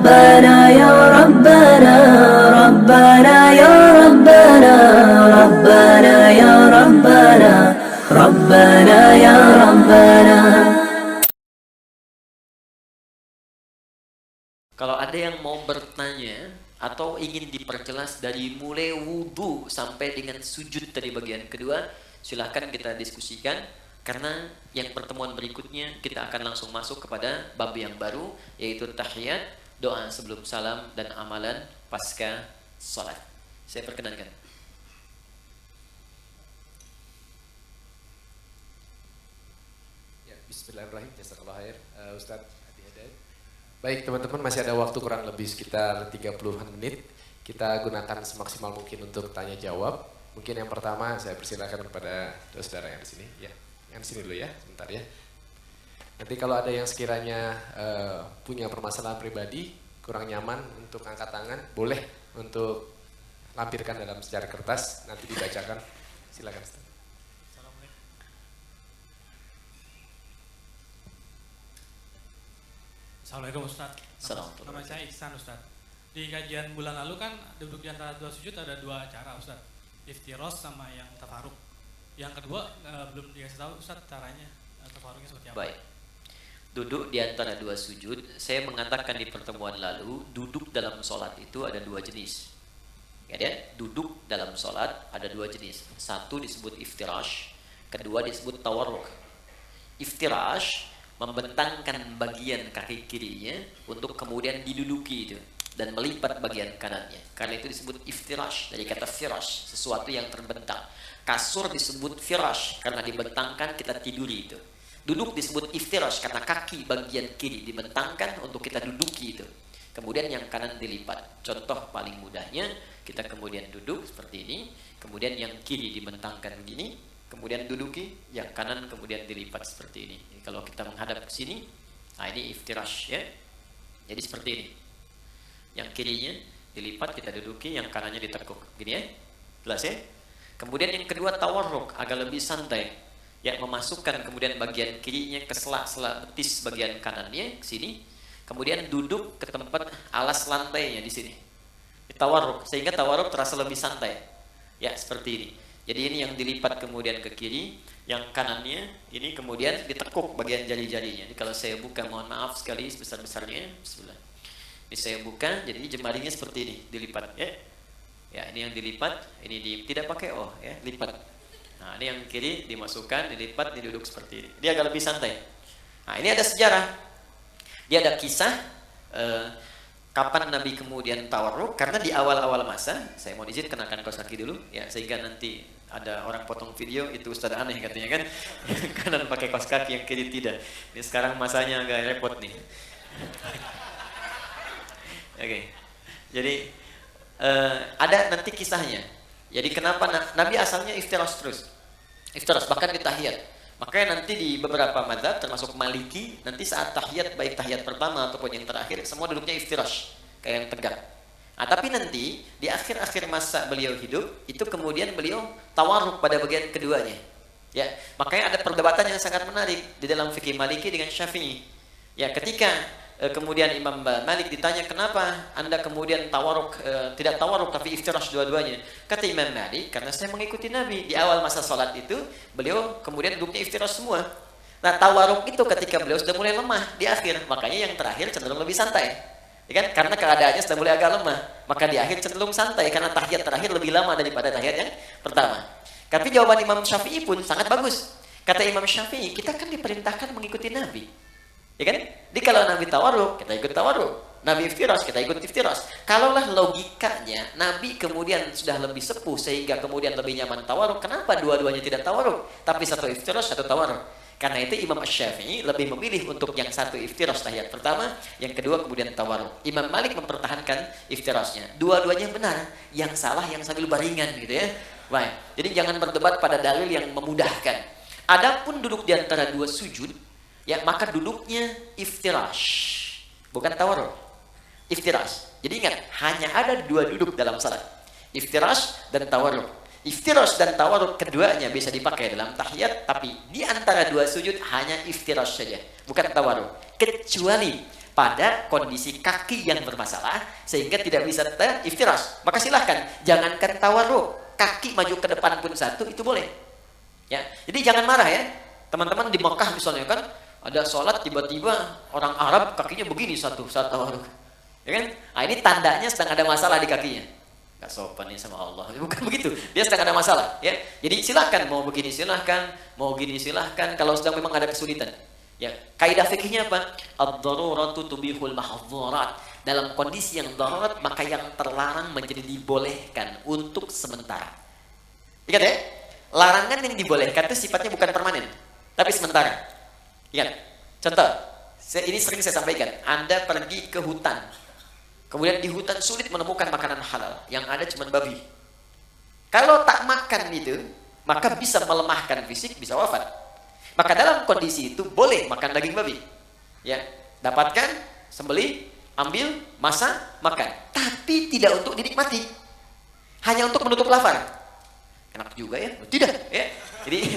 ربنا يا ربنا ربنا يا ربنا ربنا يا ربنا ربنا يا ربنا. Kalau ada yang mau bertanya atau ingin diperjelas dari mulai wudhu sampai dengan sujud tadi bagian kedua, silahkan kita diskusikan. Karena yang pertemuan berikutnya kita akan langsung masuk kepada bab yang baru, yaitu tahiyat, doa sebelum salam, dan amalan pasca salat. Saya perkenankan. Ya, bismillahirrahmanirrahim. Jazakallahu khair, Ustadz Adi Hidayat. Baik teman-teman, masih ada waktu kurang lebih sekitar 30-an menit. Kita gunakan semaksimal mungkin untuk tanya jawab. Mungkin yang pertama saya persilakan kepada saudara yang di sini. Ya, yang di sini dulu ya, sebentar ya. Nanti kalau ada yang sekiranya punya permasalahan pribadi, kurang nyaman untuk angkat tangan, boleh untuk lampirkan dalam secara kertas, nanti dibacakan. Silakan. Assalamualaikum Ustaz. Nama saya Ihsan Ustaz. Di kajian bulan lalu kan duduk di antara dua sujud ada dua cara Ustaz. Iftiros sama yang tafaruk. Yang kedua belum dikasih tahu Ustaz caranya tafaruknya seperti apa. Baik. Duduk di antara dua sujud, saya mengatakan di pertemuan lalu, duduk dalam sholat itu ada dua jenis. Ya, duduk dalam sholat ada dua jenis. Satu disebut iftirash, kedua disebut tawarruk. Iftirash membentangkan bagian kaki kirinya untuk kemudian diduduki itu dan melipat bagian kanannya. Karena itu disebut iftirash, dari kata firash, sesuatu yang terbentang. Kasur disebut firash karena dibentangkan kita tiduri itu. Duduk disebut iftirash karena kaki bagian kiri dibentangkan untuk kita duduki itu. Kemudian yang kanan dilipat. Contoh paling mudahnya, kita kemudian duduk seperti ini, kemudian yang kiri dibentangkan begini, kemudian duduki, yang kanan kemudian dilipat seperti ini. Jadi kalau kita menghadap ke sini, nah ini iftirash ya. Jadi seperti ini. Yang kirinya dilipat kita duduki, yang kanannya ditekuk. Gini ya. Jelas ya? Kemudian yang kedua tawarruk, agak lebih santai. Ya, memasukkan kemudian bagian kirinya ke sela-sela betis bagian kanannya ke sini. Kemudian duduk ke tempat alas lantainya di sini. Tawarruk, sehingga tawarruk terasa lebih santai. Ya, seperti ini. Jadi ini yang dilipat kemudian ke kiri, yang kanannya ini kemudian ditekuk bagian jari-jarinya. Jadi kalau saya buka, mohon maaf sekali sebesar-besarnya. Bismillah. Ini saya buka, jadi jemarinya seperti ini, dilipat ya. Ya, ini yang dilipat, ini tidak pakai ya, lipat. Nah, ini yang kiri dimasukkan, dilipat, diduduk seperti ini. Dia agak lebih santai. Nah, ini ada sejarah. Dia ada kisah kapan Nabi kemudian tawarruk, karena di awal-awal masa, saya mau izin kenakan kaos kaki dulu ya, sehingga nanti ada orang potong video itu Ustaz aneh katanya kan. Kanan pakai kaos kaki, yang kiri tidak. Ini sekarang masanya agak repot nih. Oke. Jadi ada nanti kisahnya. Jadi kenapa Nabi asalnya iftirash terus. Iftirash bahkan di tahiyat. Makanya nanti di beberapa mazhab termasuk Maliki, nanti saat tahiyat, baik tahiyat pertama ataupun yang terakhir, semua duduknya iftirash, kayak yang tegak. Nah, tapi nanti di akhir-akhir masa beliau hidup, itu kemudian beliau tawarruk pada bagian keduanya. Ya, makanya ada perdebatan yang sangat menarik di dalam fikih Maliki dengan Syafi'i. Ya, ketika kemudian Imam Malik ditanya, kenapa anda kemudian tawarruk, tidak tawarruk tapi iftirash dua-duanya? Kata Imam Malik, karena saya mengikuti Nabi di awal masa sholat itu, beliau kemudian duduknya iftirash semua. Nah, tawarruk itu ketika beliau sudah mulai lemah di akhir, makanya yang terakhir cenderung lebih santai, ya kan? Karena keadaannya sudah mulai agak lemah, maka di akhir cenderung santai karena tahiyat terakhir lebih lama daripada tahiyat yang pertama. Tapi jawaban Imam Syafi'i pun sangat bagus. Kata Imam Syafi'i, kita kan diperintahkan mengikuti Nabi. Ya kan? Jadi kalau Nabi tawarruk, kita ikut tawarruk. Nabi iftirash, kita ikut iftirash. Kalaulah logikanya Nabi kemudian sudah lebih sepuh sehingga kemudian lebih nyaman tawarruk, kenapa dua-duanya tidak tawarruk, tapi satu iftirash, satu tawarruk? Karena itu Imam Syafi'i lebih memilih untuk yang satu iftirash tahiyat pertama, yang kedua kemudian tawarruk. Imam Malik mempertahankan iftirashnya. Dua-duanya benar, yang salah yang sambil baringan gitu ya. Baik. Jadi jangan berdebat pada dalil yang memudahkan. Adapun duduk di antara dua sujud, ya, maka duduknya iftirash, bukan tawarruk. Iftirash. Jadi ingat, hanya ada dua duduk dalam salat, iftirash dan tawarruk. Iftirash dan tawarruk keduanya bisa dipakai dalam tahiyat, tapi di antara dua sujud hanya iftirash saja, bukan tawarruk. Kecuali pada kondisi kaki yang bermasalah sehingga tidak bisa iftirash, maka silahkan, jangankan tawarruk, kaki maju ke depan pun satu itu boleh. Ya, jadi jangan marah ya, teman-teman di Mekah misalnya kan ada sholat tiba-tiba orang Arab kakinya begini satu saat tawarruk, ya kan? Nah, ini tandanya sedang ada masalah di kakinya. Gak sopan nih sama Allah, bukan begitu, dia sedang ada masalah ya. Jadi silahkan, mau begini silahkan, mau gini silahkan, kalau sedang memang ada kesulitan ya. Kaidah fikihnya apa? Ad-daruratu tubihul mahdzurat. Dalam kondisi yang darurat maka yang terlarang menjadi dibolehkan untuk sementara. Ingat ya, larangan yang dibolehkan itu sifatnya bukan permanen tapi sementara. Ingat, contoh ini sering saya sampaikan, Anda pergi ke hutan, kemudian di hutan sulit menemukan makanan halal, yang ada cuma babi. Kalau tak makan itu, maka bisa melemahkan fisik, bisa wafat. Maka dalam kondisi itu boleh makan daging babi. Ya, dapatkan, sembelih, ambil, masak, makan. Tapi tidak untuk dinikmati. Hanya untuk menutup lapar. Enak juga ya? Tidak, ya. Jadi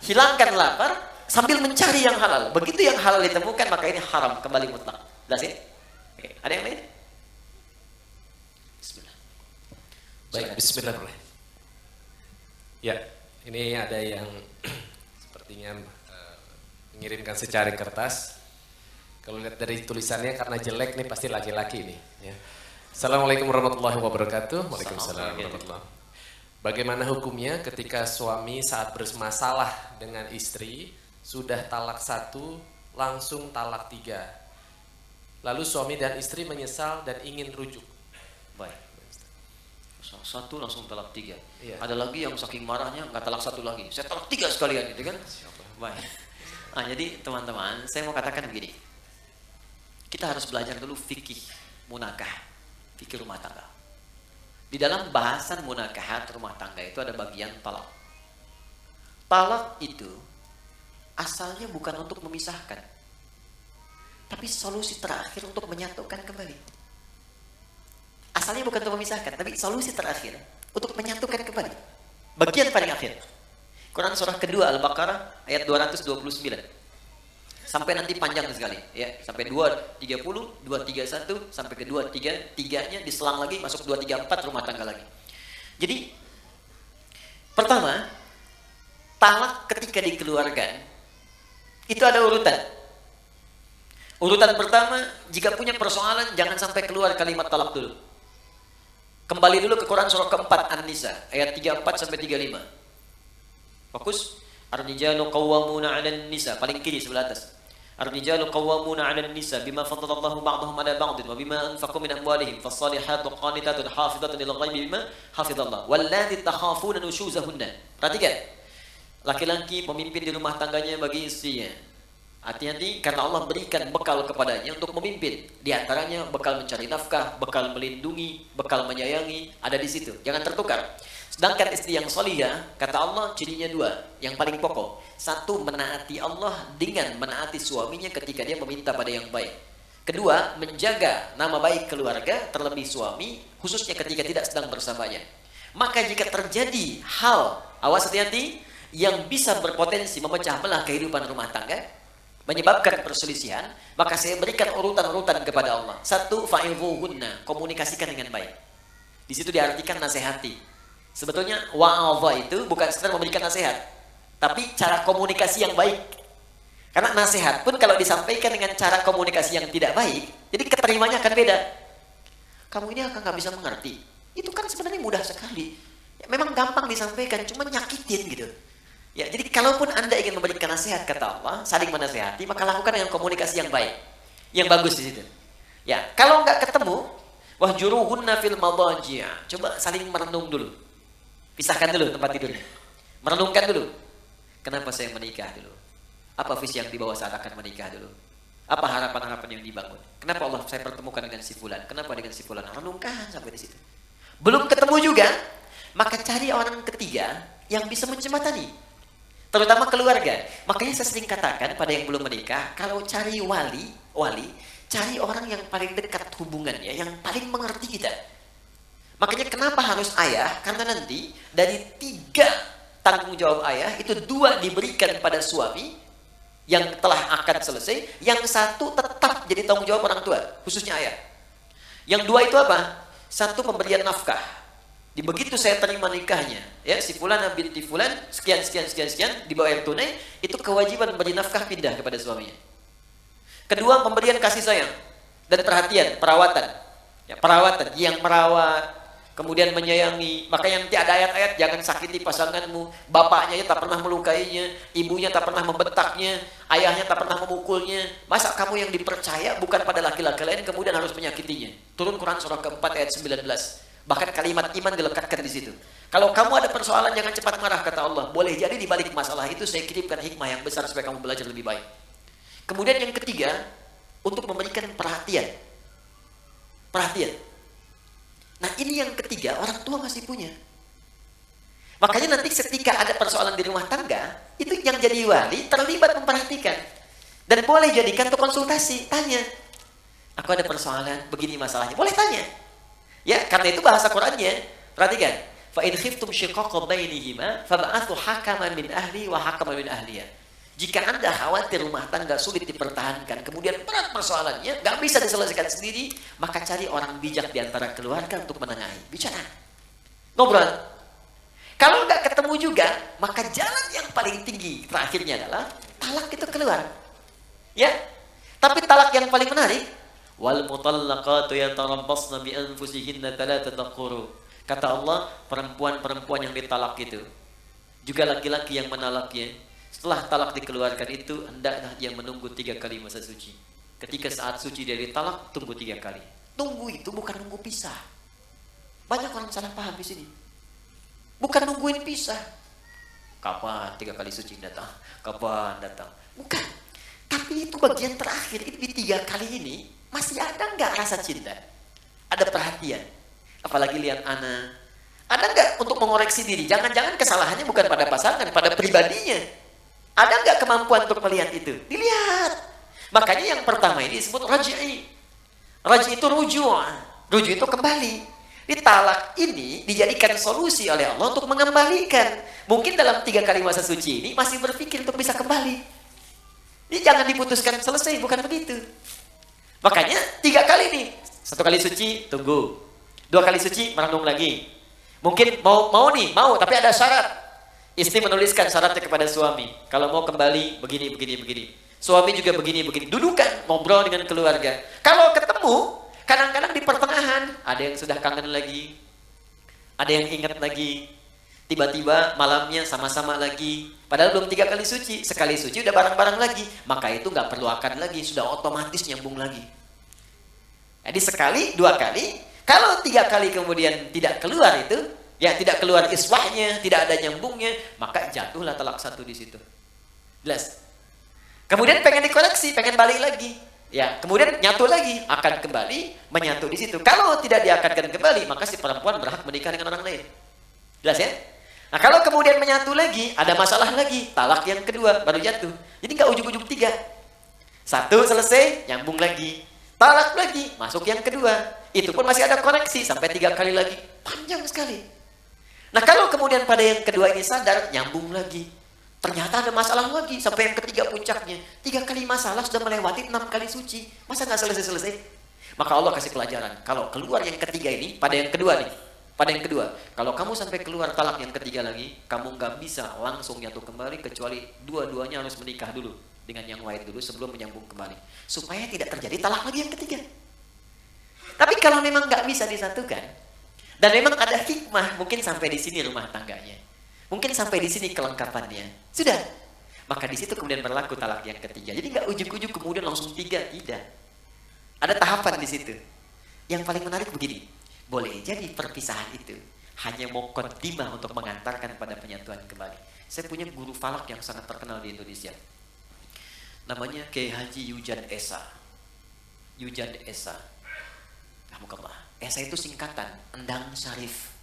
hilangkan lapar sambil mencari yang halal. Begitu yang halal ditemukan, maka ini haram kembali mutlak. Jelas ya? Oke, ada yang lain? Baik, bismillahirrahmanirrahim. Ya, ini ada yang sepertinya mengirimkan secari kertas. Kalau lihat dari tulisannya karena jelek nih pasti laki-laki nih. Ya. Assalamualaikum warahmatullahi wabarakatuh. Waalaikumsalam warahmatullahi. Bagaimana hukumnya ketika suami saat bermasalah dengan istri sudah talak 1 langsung talak 3. Lalu suami dan istri menyesal dan ingin rujuk. Baik. 1 langsung talak 3. Iya. Ada lagi yang saking marahnya nggak talak 1 lagi, saya talak 3 sekalian gitu kan. Baik. Nah, jadi teman-teman, saya mau katakan begini, kita harus belajar dulu fikih munakah, fikih rumah tangga. Di dalam bahasan munakahat rumah tangga itu ada bagian talak. Talak itu asalnya bukan untuk memisahkan, tapi solusi terakhir untuk menyatukan kembali. Asalnya bukan untuk memisahkan, tapi solusi terakhir untuk menyatukan kembali. Bagian paling akhir. Quran surah kedua Al-Baqarah ayat 229. Sampai nanti panjang sekali, ya. Sampai 230, 231 sampai ke 233-nya diselang lagi masuk 234 rumah tangga lagi. Jadi pertama, talak ketika dikeluarkan itu ada urutan. Urutan pertama, jika punya persoalan jangan sampai keluar kalimat talak dulu. Kembali dulu ke Quran surah keempat An-Nisa ayat 34 sampai 35. Fokus. Ar-rijalu qawwamuna 'alan nisa, paling kiri sebelah atas. Ar-rijalu qawwamuna 'alan nisa bima faddalallahu ba'dahum 'ala ba'din wa bima anfaqu min amwalihim fas-salihatu qanitatun hafizatun lil ghaibi bima hafizallah wallati takhafuna nushuzahunna. Perhatikan. Laki-laki pemimpin di rumah tangganya bagi istrinya. Hati-hati karena Allah berikan bekal kepadanya untuk memimpin. Di antaranya bekal mencari nafkah, bekal melindungi, bekal menyayangi, ada di situ. Jangan tertukar. Sedangkan istri yang solihah, kata Allah cirinya 2, yang paling pokok. 1, menaati Allah dengan menaati suaminya ketika dia meminta pada yang baik. 2, menjaga nama baik keluarga, terlebih suami, khususnya ketika tidak sedang bersamanya. Maka jika terjadi hal, awas hati-hati, yang bisa berpotensi memecah belah kehidupan rumah tangga, menyebabkan perselisihan, maka saya berikan urutan-urutan kepada Allah. 1, fa'idhuhunna, komunikasikan dengan baik. Di situ diartikan nasihati. Sebetulnya wa'adha itu bukan sekedar memberikan nasihat, tapi cara komunikasi yang baik. Karena nasihat pun kalau disampaikan dengan cara komunikasi yang tidak baik, jadi keterimanya akan beda. Kamu ini akan nggak bisa mengerti. Itu kan sebenarnya mudah sekali. Ya, memang gampang disampaikan, cuma nyakitin gitu. Ya, jadi kalaupun Anda ingin memberikan nasihat kata Allah, saling menasihati, maka lakukan dengan komunikasi yang baik, yang bagus di situ. Ya, kalau nggak ketemu, wahjuruhunna fil madaji'. Coba saling merenung dulu. Pisahkan dulu tempat tidurnya. Merenungkan dulu. Kenapa saya menikah dulu? Apa visi yang dibawa saat akan menikah dulu? Apa harapan-harapan yang dibangun? Kenapa Allah saya pertemukan dengan si fulan? Kenapa dengan si fulan? Renungkan sampai di situ. Belum ketemu juga, maka cari orang ketiga yang bisa menjembatani. Terutama keluarga. Makanya saya sering katakan pada yang belum menikah, kalau cari wali, cari orang yang paling dekat hubungannya, yang paling mengerti kita. Makanya kenapa harus ayah? Karena nanti dari 3 tanggung jawab ayah, itu 2 diberikan pada suami yang telah akad selesai, yang 1 tetap jadi tanggung jawab orang tua, khususnya ayah. Yang dua itu apa? Satu, pemberian nafkah. Di begitu saya terima nikahnya, ya, si fulan binti fulan, sekian, dibawa air tunai, itu kewajiban memberi nafkah pindah kepada suaminya. Kedua, pemberian kasih sayang dan perhatian, perawatan. Ya, perawatan, yang merawat, kemudian menyayangi. Makanya nanti ada ayat-ayat, jangan sakiti pasanganmu, bapaknya tak pernah melukainya, ibunya tak pernah membentaknya, ayahnya tak pernah memukulnya. Masa kamu yang dipercaya bukan pada laki-laki lain kemudian harus menyakitinya? Turun Quran surah keempat ayat 19. Bahkan kalimat iman dilekatkan di situ. Kalau kamu ada persoalan, jangan cepat marah, kata Allah. Boleh jadi di balik masalah itu saya kirimkan hikmah yang besar supaya kamu belajar lebih baik. Kemudian yang ketiga, untuk memberikan perhatian. Perhatian. Nah, ini yang ketiga, orang tua masih punya. Makanya nanti ketika ada persoalan di rumah tangga, itu yang jadi wali terlibat memperhatikan. Dan boleh jadikan untuk konsultasi, tanya. Aku ada persoalan, begini masalahnya. Boleh tanya. Ya, karena itu bahasa Qur'annya. Perhatikan. Fa in khiftum shiqaqa bainihima fab'athu hakaman min ahli wa hakaman min ahliya. Jika Anda khawatir rumah tangga sulit dipertahankan, kemudian berat persoalannya, nggak bisa diselesaikan sendiri, maka cari orang bijak di antara keluarga untuk menengahi. Bicara. Ngobrol. Kalau nggak ketemu juga, maka jalan yang paling tinggi terakhirnya adalah talak itu keluar. Ya. Tapi talak yang paling menarik, wal mutallaqatu yatarabbasna bi anfusihinna thalathata quru. Kata Allah, perempuan-perempuan yang ditalak itu, juga laki-laki yang menalaknya, setelah talak dikeluarkan itu, hendaklah dia menunggu 3 kali masa suci. Ketika saat suci dia ditalak, tunggu 3 kali. Tunggu itu bukan nunggu pisah. Banyak orang salah paham di sini. Bukan nungguin pisah. Kapan 3 kali suci datang? Kapan datang? Bukan. Tapi itu bagian terakhir, itu di 3 kali ini, masih ada nggak rasa cinta? Ada perhatian? Apalagi lihat anak. Ada nggak untuk mengoreksi diri? Jangan-jangan kesalahannya bukan pada pasangan, pada pribadinya. Ada nggak kemampuan untuk melihat itu? Dilihat. Makanya yang pertama ini disebut raj'i. Raj'i itu rujuk. Rujuk itu kembali. Ditalak ini dijadikan solusi oleh Allah untuk mengembalikan. Mungkin dalam 3 kali masa suci ini masih berpikir untuk bisa kembali. Ini jangan diputuskan selesai, bukan begitu. Makanya 3 kali nih. 1 kali suci, tunggu. 2 kali suci, merenung lagi. Mungkin mau nih, tapi ada syarat. Istri menuliskan syaratnya kepada suami. Kalau mau kembali, begini. Suami juga begini. Dudukan, ngobrol dengan keluarga. Kalau ketemu, kadang-kadang di pertengahan, ada yang sudah kangen lagi. Ada yang ingat lagi. Tiba-tiba malamnya sama-sama lagi. Padahal belum 3 kali suci. Sekali suci udah bareng-bareng lagi. Maka itu nggak perlu akad lagi. Sudah otomatis nyambung lagi. Jadi sekali, 2 kali. Kalau 3 kali kemudian tidak keluar itu, ya tidak keluar iswahnya, tidak ada nyambungnya, maka jatuhlah talak 1 di situ. Jelas. Kemudian pengen dikoreksi, pengen balik lagi. Ya, kemudian nyatu lagi, akan kembali menyatu di situ. Kalau tidak diakadkan kembali, maka si perempuan berhak menikah dengan orang lain. Jelas ya? Nah, kalau kemudian menyatu lagi, ada masalah lagi, talak yang kedua baru jatuh. Jadi nggak ujung-ujung 3. 1 selesai, nyambung lagi. Talak lagi, masuk yang kedua. Itu pun masih ada koreksi sampai 3 kali lagi. Panjang sekali. Nah, kalau kemudian pada yang kedua ini sadar, nyambung lagi. Ternyata ada masalah lagi sampai yang ketiga puncaknya. 3 kali masalah sudah melewati 6 kali suci. Masa nggak selesai-selesai? Maka Allah kasih pelajaran. Kalau keluar yang ketiga ini, pada yang kedua nih. Pada yang kedua, kalau kamu sampai keluar talak yang ketiga lagi, kamu nggak bisa langsung nyatu kembali kecuali dua-duanya harus menikah dulu dengan yang lain dulu sebelum menyambung kembali. Supaya tidak terjadi talak lagi yang ketiga. Tapi kalau memang nggak bisa disatukan, dan memang ada hikmah, mungkin sampai di sini rumah tangganya, mungkin sampai di sini kelengkapannya, sudah. Maka di situ kemudian berlaku talak yang ketiga. Jadi nggak ujuk-ujuk kemudian langsung 3, tidak. Ada tahapan di situ. Yang paling menarik begini, boleh jadi perpisahan itu hanya muqaddimah untuk mengantarkan pada penyatuan kembali. Saya punya guru falak yang sangat terkenal di Indonesia. Namanya Kiai Haji Yujan Esa. Yujan Esa. Alhamdulillah. Esa itu singkatan Endang Syarif.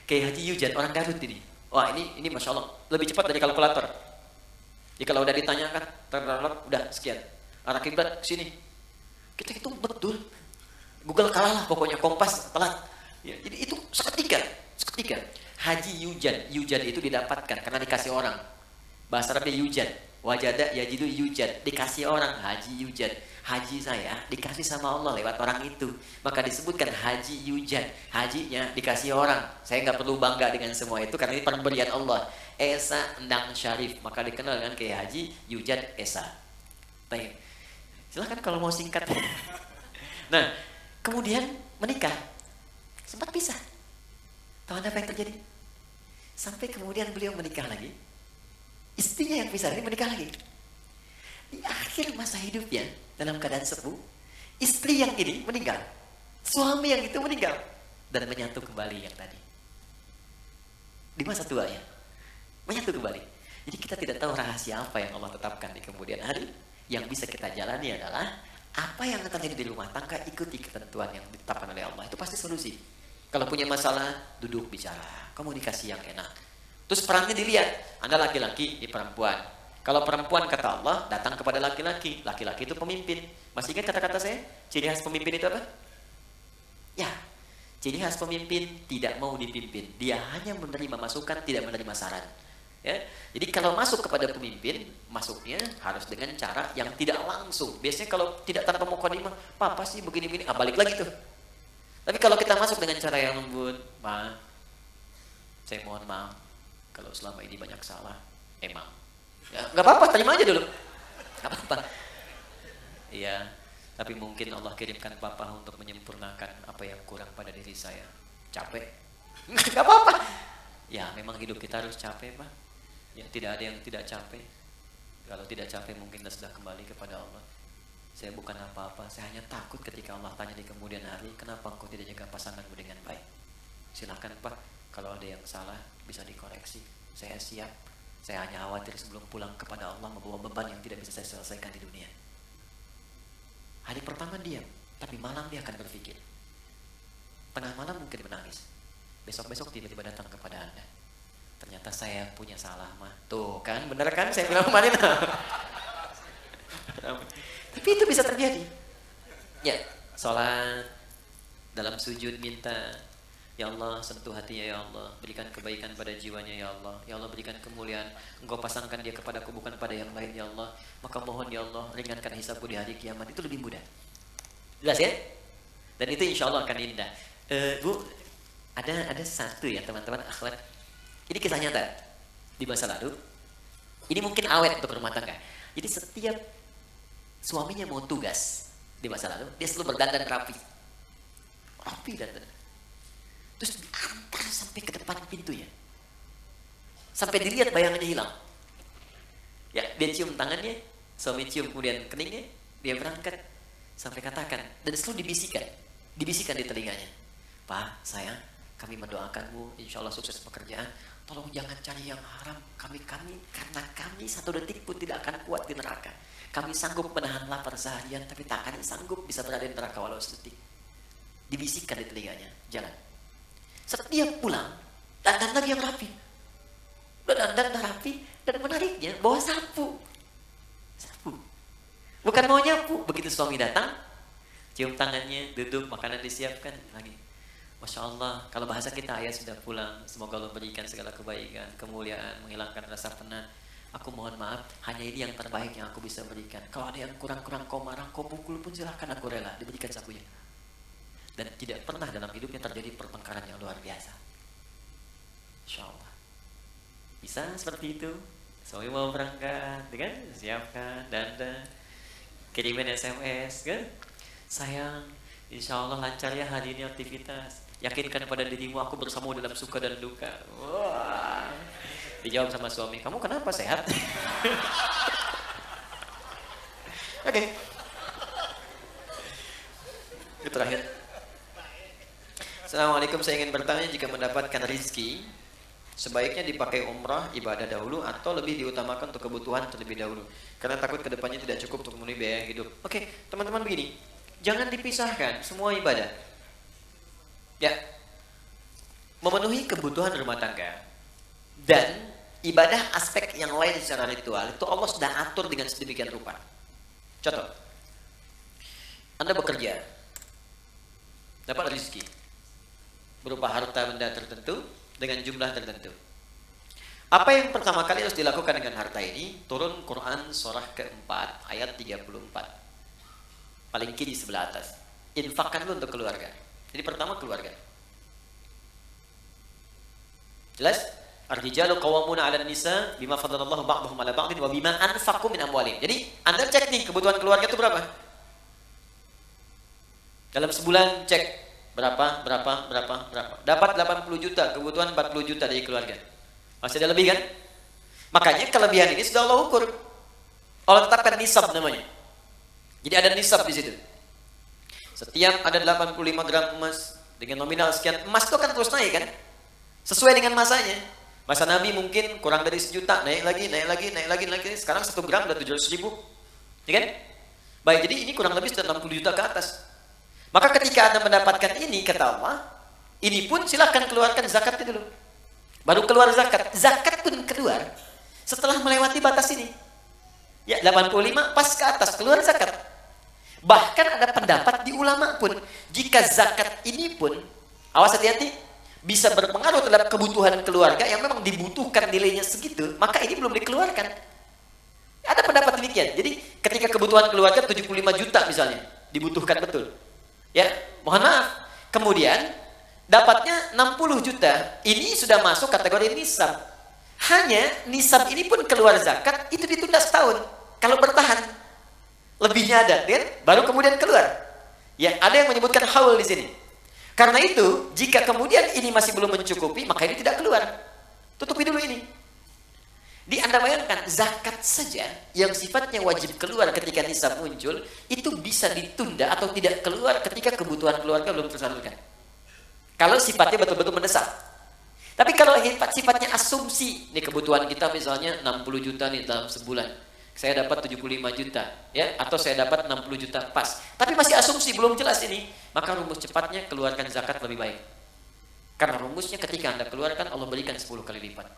Kiai Haji Yujan, orang Garut ini. Wah, ini Masya Allah, lebih cepat dari kalkulator. Jadi kalau udah ditanyakan, udah sekian. Arah kiblat sini. Kita hitung betul. Google kalah lah, pokoknya Kompas telat. Ya, jadi itu seketika. Haji Yujan itu didapatkan karena dikasih orang. Bahasa Arabnya Yujan. Wajada yajidu yujad, dikasih orang, haji yujad. Haji saya dikasih sama Allah lewat orang itu. Maka disebutkan haji yujad. Hajinya dikasih orang. Saya nggak perlu bangga dengan semua itu karena ini pemberian Allah. Esa Endang Syarif, maka dikenal dengan Kiai Haji Yujad Esa. Baik. Silahkan kalau mau singkat. Nah, kemudian menikah. Sempat pisah. Tahu Anda apa yang terjadi? Sampai kemudian beliau menikah lagi. Istrinya yang pisah ini menikah lagi. Di akhir masa hidupnya, dalam keadaan sepuh, istri yang ini meninggal. Suami yang itu meninggal. Dan menyatu kembali yang tadi. Di masa tuanya. Menyatu kembali. Jadi kita tidak tahu rahasia apa yang Allah tetapkan di kemudian hari. Yang bisa kita jalani adalah apa yang terjadi di rumah tangga, ikuti ketentuan yang ditetapkan oleh Allah. Itu pasti solusi. Kalau punya masalah, duduk bicara. Komunikasi yang enak. Terus perannya dilihat. Anda laki-laki, di perempuan. Kalau perempuan kata Allah, datang kepada laki-laki. Laki-laki itu pemimpin. Masih ingat kata-kata saya? Ciri khas pemimpin itu apa? Ya, ciri khas pemimpin tidak mau dipimpin. Dia hanya menerima masukan, tidak menerima saran. Ya, jadi kalau masuk kepada pemimpin, masuknya harus dengan cara yang tidak langsung. Biasanya kalau tidak tanpa mukadimah, papa sih begini-begini, balik lagi tuh. Tapi kalau kita masuk dengan cara yang lembut, Pak, saya mohon maaf kalau selama ini banyak salah, emang. Ya, nggak apa-apa, terima aja dulu. Nggak apa-apa. Iya, tapi mungkin Allah kirimkan papa untuk menyempurnakan apa yang kurang pada diri saya. Capek? Nggak apa-apa. Ya, memang hidup kita harus capek, Pak. Ya, tidak ada yang tidak capek. Kalau tidak capek mungkin kita sudah kembali kepada Allah. Saya bukan apa-apa, saya hanya takut ketika Allah tanya di kemudian hari, kenapa engkau tidak jaga pasanganmu dengan baik? Silakan, Pak, kalau ada yang salah bisa dikoreksi. Saya siap. Saya hanya khawatir sebelum pulang kepada Allah membawa beban yang tidak bisa saya selesaikan di dunia. Hari pertama diam, tapi malam dia akan berpikir. Tengah malam mungkin menangis. Besok-besok tiba-tiba datang kepada Anda. Ternyata saya punya salah, mah. Tuh kan, bener kan saya bilang kemarin. Tapi itu bisa terjadi. Ya, sholat, dalam sujud minta, ya Allah sentuh hatinya ya Allah, berikan kebaikan pada jiwanya ya Allah berikan kemuliaan, engkau pasangkan dia kepadaku bukan pada yang lain ya Allah, maka mohon ya Allah ringankan hisabku di hari kiamat. Itu lebih mudah. Jelas ya? Dan itu insya Allah akan indah. Bu, ada satu ya teman-teman akhwat. Ini kisah nyata di masa lalu. Ini mungkin awet untuk rumah tangga. Jadi setiap suaminya mau tugas di masa lalu, dia selalu berdandan rapi dandan. Terus diantar sampai ke depan pintu ya. Sampai dilihat bayangannya hilang. Ya, dia cium tangannya, suami cium kemudian keningnya, dia berangkat sampai katakan, dan selalu dibisikkan di telinganya. Pak, sayang, kami mendoakanmu, insya Allah sukses pekerjaan. Tolong jangan cari yang haram, kami karena kami satu detik pun tidak akan kuat di neraka. Kami sanggup menahan lapar seharian, tapi tak akan sanggup bisa berada di neraka walau sedetik. Dibisikkan di telinganya, jangan. Setiap pulang, dandan lagi yang rapi. Dandan rapi, dan menariknya bawa sapu. Bukan mau nyapu. Begitu suami datang, cium tangannya, duduk, makanan disiapkan lagi. Masya Allah, kalau bahasa kita, ayah sudah pulang, semoga Allah berikan segala kebaikan, kemuliaan, menghilangkan rasa penat. Aku mohon maaf, hanya ini yang terbaik yang aku bisa berikan. Kalau ada yang kurang-kurang kau marah, kau pukul pun silahkan, aku rela, diberikan sapunya. Dan tidak pernah dalam hidupnya terjadi pertengkaran yang luar biasa. Insya Allah. Bisa seperti itu. Suami mau berangkat, kan? Siapkan, dandan, kirimin SMS, kan? Sayang, insya Allah lancar ya hari ini aktivitas. Yakinkan pada dirimu aku bersamamu dalam suka dan duka. Wah. Dijawab sama suami, kamu kenapa sehat? Oke. Itu terakhir. Assalamualaikum, saya ingin bertanya, jika mendapatkan rizki, sebaiknya dipakai umrah ibadah dahulu atau lebih diutamakan untuk kebutuhan terlebih dahulu? Karena takut kedepannya tidak cukup untuk memenuhi biaya hidup. Oke, teman-teman begini, jangan dipisahkan semua ibadah. Ya, memenuhi kebutuhan rumah tangga dan ibadah aspek yang lain secara ritual itu Allah sudah atur dengan sedemikian rupa. Contoh, Anda bekerja, dapat rezeki berupa harta benda tertentu dengan jumlah tertentu. Apa yang pertama kali harus dilakukan dengan harta ini? Turun Quran surah keempat ayat 34. Paling kiri sebelah atas. Infakkan dulu untuk keluarga. Jadi pertama keluarga. Jelas? Ar-rijalu qawwamuna 'alan nisa bima faddalallahu ba'dahum 'ala ba'din wa bima anfaqu min amwalihim. Jadi Anda cek nih kebutuhan keluarga itu berapa? Dalam sebulan cek berapa. Dapat 80 juta, kebutuhan 40 juta dari keluarga. Masih ada lebih kan? Makanya kelebihan ini sudah Allah ukur. Allah tetapkan nisab namanya. Jadi ada nisab di situ. Setiap ada 85 gram emas dengan nominal sekian, emas itu kan terus naik kan? Sesuai dengan masanya. Masa Nabi mungkin kurang dari 1 juta, naik lagi. Sekarang 1 gram udah 700 ribu. Ya kan? Baik, jadi ini kurang lebih sudah 60 juta ke atas. Maka ketika Anda mendapatkan ini, kata Allah, ini pun silahkan keluarkan zakatnya dulu. Baru keluar zakat. Zakat pun keluar setelah melewati batas ini. Ya, 85 pas ke atas, keluar zakat. Bahkan ada pendapat di ulama pun, jika zakat ini pun, awas hati-hati, bisa berpengaruh terhadap kebutuhan keluarga yang memang dibutuhkan nilainya segitu, maka ini belum dikeluarkan. Ada pendapat demikian. Jadi ketika kebutuhan keluarga 75 juta misalnya, dibutuhkan betul. Ya, mohon maaf. Kemudian dapatnya 60 juta, ini sudah masuk kategori nisab. Hanya nisab ini pun keluar zakat, itu ditunda setahun. Kalau bertahan, lebihnya ada, kan? Baru kemudian keluar. Ya, ada yang menyebutkan haul di sini. Karena itu, jika kemudian ini masih belum mencukupi, maka ini tidak keluar. Tutupi dulu ini. Di Anda bayangkan, zakat saja yang sifatnya wajib keluar ketika nisab muncul, itu bisa ditunda atau tidak keluar ketika kebutuhan keluarga belum tersalurkan. Kalau sifatnya betul-betul mendesak. Tapi kalau sifatnya asumsi, nih kebutuhan kita misalnya 60 juta nih dalam sebulan. Saya dapat 75 juta, ya, atau saya dapat 60 juta pas. Tapi masih asumsi, belum jelas ini. Maka rumus cepatnya keluarkan zakat lebih baik. Karena rumusnya ketika Anda keluarkan, Allah berikan 10 kali lipat.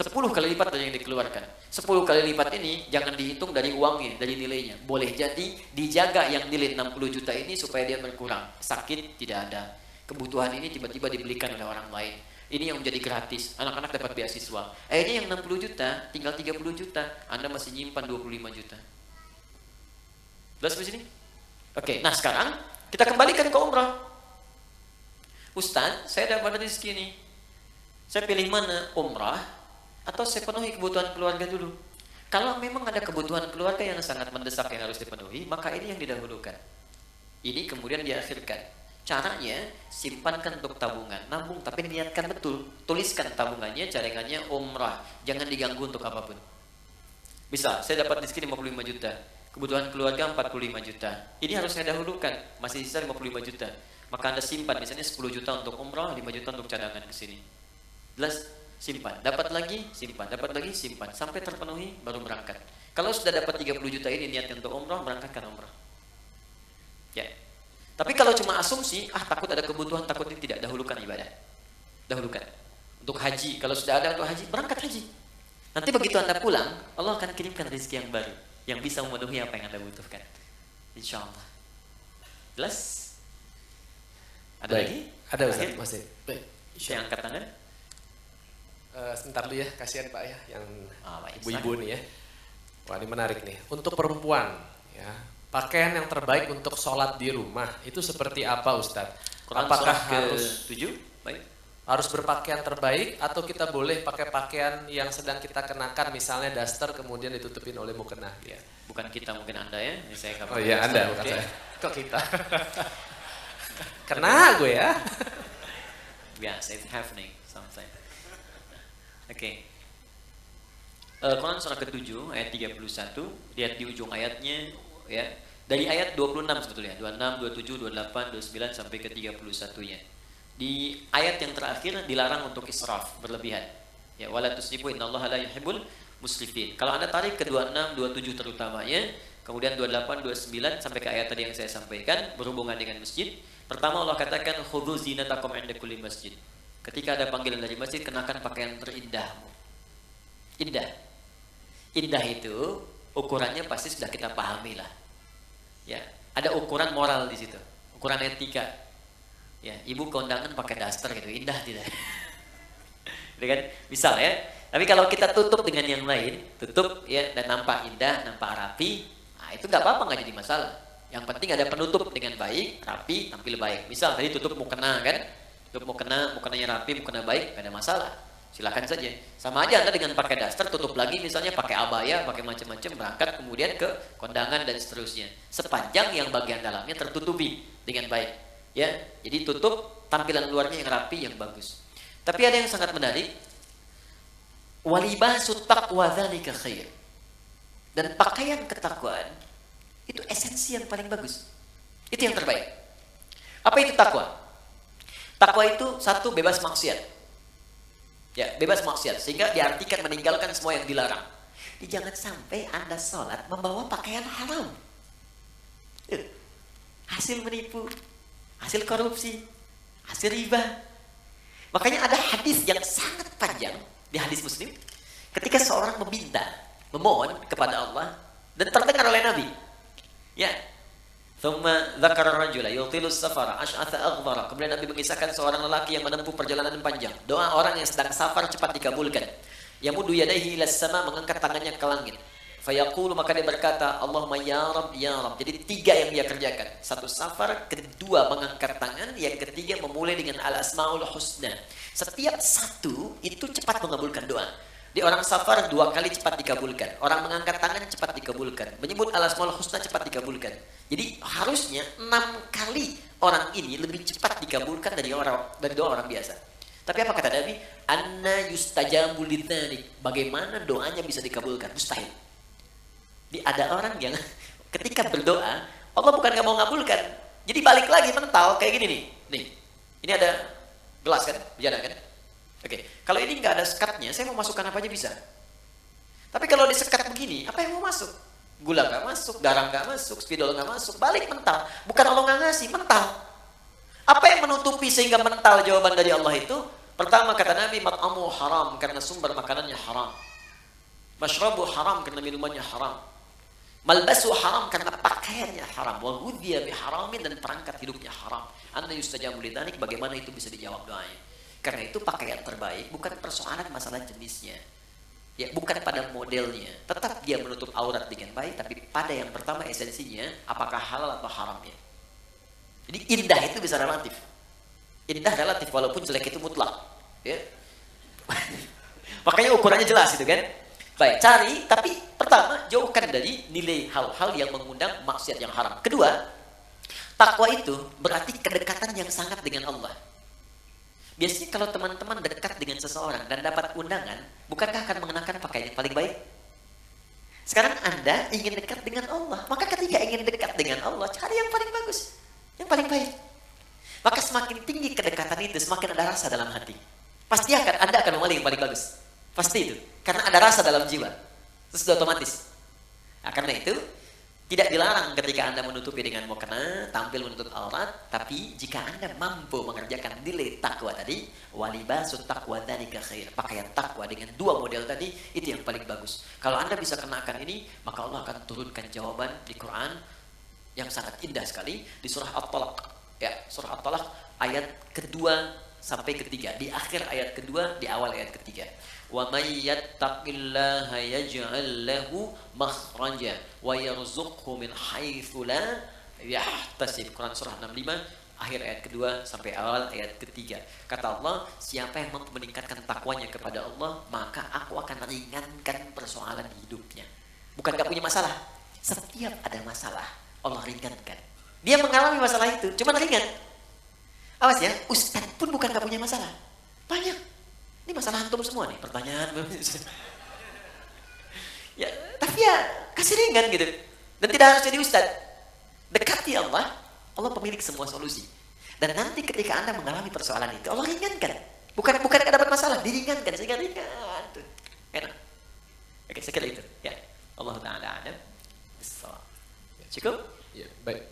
10 kali lipat dari yang dikeluarkan. 10 kali lipat ini jangan dihitung dari uangnya, dari nilainya. Boleh jadi dijaga yang nilai 60 juta ini supaya dia berkurang. Sakit tidak ada. Kebutuhan ini tiba-tiba dibelikan oleh orang lain. Ini yang menjadi gratis, anak-anak dapat beasiswa. Akhirnya yang 60 juta, tinggal 30 juta, Anda masih nyimpan 25 juta. Jelas di sini? Oke, nah sekarang kita kembalikan ke umrah. Ustaz, saya dapat rezeki nih. Saya pilih mana? Umrah atau saya penuhi kebutuhan keluarga dulu? Kalau memang ada kebutuhan keluarga yang sangat mendesak yang harus dipenuhi, maka ini yang didahulukan. Ini kemudian diakhirkan. Caranya, simpankan untuk tabungan, nabung, tapi niatkan betul. Tuliskan tabungannya, cadangannya umrah. Jangan diganggu untuk apapun. Bisa, saya dapat rezeki 55 juta. Kebutuhan keluarga 45 juta. Ini harus saya dahulukan, masih sisa 55 juta. Maka Anda simpan, misalnya 10 juta untuk umrah, 5 juta untuk cadangan ke sini. Jelas? Simpan. Dapat lagi, simpan. Dapat lagi, simpan. Sampai terpenuhi, baru berangkat. Kalau sudah dapat 30 juta ini niatnya untuk umrah, berangkatkan umrah. Ya. Tapi kalau cuma asumsi, takut ada kebutuhan, takut ini, tidak, dahulukan ibadah. Dahulukan. Untuk haji, kalau sudah ada untuk haji, berangkat haji. Nanti begitu Anda pulang, Allah akan kirimkan rezeki yang baru, yang bisa memenuhi apa yang Anda butuhkan. Insya Allah. Jelas? Ada lagi? Ada Ustaz, masih. Baik. Saya angkat tangan. Sebentar dulu ya, kasihan Pak ya, yang baik, ibu-ibu nih ya. Wah, ini menarik nih. Untuk perempuan, ya. Pakaian yang terbaik untuk sholat di rumah itu seperti apa Ustadz? Apakah harus 7? Baik. Harus berpakaian terbaik atau kita boleh pakai pakaian yang sedang kita kenakan, misalnya daster kemudian ditutupin oleh mukena? Ya. Bukan kita, mungkin Anda ya. Saya oh iya Anda, bukan saya. Kok kita? Kena gue ya. Biasa, it's happening something. Oke. Quran surah ke-7 ayat 31, lihat di ujung ayatnya ya. Dari ayat 26 sebetulnya, 26, 27, 28, 29 sampai ke 31-nya. Di ayat yang terakhir dilarang untuk israf, berlebihan. Ya, wala tusrifu innallaha la yuhibbul musrifin. Kalau Anda tarik ke 26, 27 terutamanya, kemudian 28, 29 sampai ke ayat tadi yang saya sampaikan berhubungan dengan masjid. Pertama Allah katakan khudzu zinatakum 'inda kulli masjid. Ketika ada panggilan dari masjid, kenakan pakaian terindahmu. Indah. Indah itu ukurannya pasti sudah kita pahami lah. Ya, ada ukuran moral di situ, ukuran etika. Ya, ibu kondangan pakai daster gitu, indah tidak? Gitu kan? Misal ya. Tapi kalau kita tutup dengan yang lain, tutup ya dan nampak indah, nampak rapi, nah itu nggak apa-apa, nggak jadi masalah. Yang penting ada penutup dengan baik, rapi, tampil baik. Misal tadi tutup mukena kan, tutup mukena, mukenanya rapi, mukena baik, nggak ada masalah. Silakan saja. Sama aja Anda dengan pakai daster, tutup lagi misalnya pakai abaya, pakai macam-macam, berangkat kemudian ke kondangan dan seterusnya. Sepanjang yang bagian dalamnya tertutupi dengan baik. Ya, jadi tutup tampilan luarnya yang rapi, yang bagus. Tapi ada yang sangat menarik. Walibasut taqwa dzalika khair. Dan pakaian ketakwaan itu esensi yang paling bagus. Itu yang terbaik. Apa itu takwa? Takwa itu satu, bebas maksiat. Ya, bebas maksiat. Sehingga diartikan meninggalkan semua yang dilarang. Jangan sampai Anda sholat membawa pakaian haram. Hasil menipu, hasil korupsi, hasil riba. Makanya ada hadis yang sangat panjang di hadis Muslim, ketika seorang memohon kepada Allah dan terdengar oleh Nabi. Ya. Thumma dzakara rajula yutilu safara ash'atha aghdara. Kemudian Nabi mengisahkan seorang lelaki yang menempuh perjalanan panjang. Doa orang yang sedang safar cepat dikabulkan. Yamudu yadayhi ilas sama, mengangkat tangannya ke langit. Fayaqulu, maka dia berkata, Allahumma ya Rabb, ya Rabb. Jadi 3 yang dia kerjakan. 1 safar, 2 mengangkat tangan, yang 3 memulai dengan al-asmaul husna. Setiap 1 itu cepat mengabulkan doa. Di orang safar 2 kali cepat dikabulkan. Orang mengangkat tangan cepat dikabulkan. Menyebut al-asmaul husna cepat dikabulkan. Jadi harusnya 6 kali orang ini lebih cepat dikabulkan dari doa orang biasa. Tapi apa kata Nabi? Anna yustajabu lidzalik. Bagaimana doanya bisa dikabulkan? Mustahil. Ada orang yang ketika berdoa, Allah bukan nggak mau ngabulkan, jadi balik lagi mental kayak gini nih. Nih, ini ada gelas kan, berjalan kan? Oke, kalau ini nggak ada sekatnya, saya mau masukkan apa aja bisa. Tapi kalau disekat begini, apa yang mau masuk? Gula nggak masuk, garam nggak masuk, spidol nggak masuk, balik mental. Bukan Allah nggak ngasih, mental. Apa yang menutupi sehingga mental jawaban dari Allah itu? Pertama kata Nabi, mat'amu haram, karena sumber makanannya haram. Mashrabu haram, karena minumannya haram. Malbasu haram, karena pakaiannya haram. Wa ghudhiya biharamin, dan perangkat hidupnya haram. Anna yustajabu lidzalik, bagaimana itu bisa dijawab doanya? Karena itu pakaian terbaik bukan persoalan masalah jenisnya. Ya, bukan pada modelnya. Tetap dia menutup aurat dengan baik, tapi pada yang pertama esensinya apakah halal atau haramnya. Jadi indah itu bisa relatif. Indah relatif, walaupun jelek itu mutlak. Ya. Makanya ukurannya jelas itu kan. Baik, cari, tapi pertama jauhkan dari nilai hal-hal yang mengundang maksiat yang haram. Kedua, takwa itu berarti kedekatan yang sangat dengan Allah. Biasanya kalau teman-teman dekat dengan seseorang dan dapat undangan, bukankah akan mengenakan pakaian yang paling baik? Sekarang Anda ingin dekat dengan Allah, maka ketika ingin dekat dengan Allah, cari yang paling bagus, yang paling baik. Maka semakin tinggi kedekatan itu, semakin ada rasa dalam hati. Pasti Anda akan memilih yang paling bagus. Pasti itu. Karena ada rasa dalam jiwa. Itu sudah otomatis. Nah, karena itu, tidak dilarang ketika Anda menutupi dengan mukena, tampil menutup aurat, tapi jika Anda mampu mengerjakan nilai takwa tadi, walibasut taqwa dzalika khair. Pakaian takwa dengan 2 model tadi, itu yang paling bagus. Kalau Anda bisa kenakan ini, maka Allah akan turunkan jawaban di Quran yang sangat indah sekali di surah At-Talaq. Ya, surah At-Talaq ayat kedua sampai ketiga. Di akhir ayat kedua, di awal ayat ketiga. Wa may yattaqillaha yaj'al lahu makhraja wa yarzuqhu min haitsu la yahtasib. Quran surah 65 akhir ayat kedua sampai awal ayat ketiga. Kata Allah, siapa yang mampu meningkatkan takwanya kepada Allah, maka aku akan ringankan persoalan hidupnya. Bukan gak punya masalah. Setiap ada masalah, Allah ringankan. Dia mengalami masalah itu, cuma ringan. Awas ya, ustaz pun bukan gak punya masalah. Banyak. Ini masalah antum semua nih, pertanyaan. Ya, tapi ya kasih ringan gitu. Dan tidak harus jadi ustaz. Dekati Allah, Allah pemilik semua solusi. Dan nanti ketika Anda mengalami persoalan itu, Allah ringankan. Bukan dapat masalah, diringankan sehingga ringan. Enak. Oke, sekali itu. Ya, Allah Taala ada. Cukup? Ya, baik.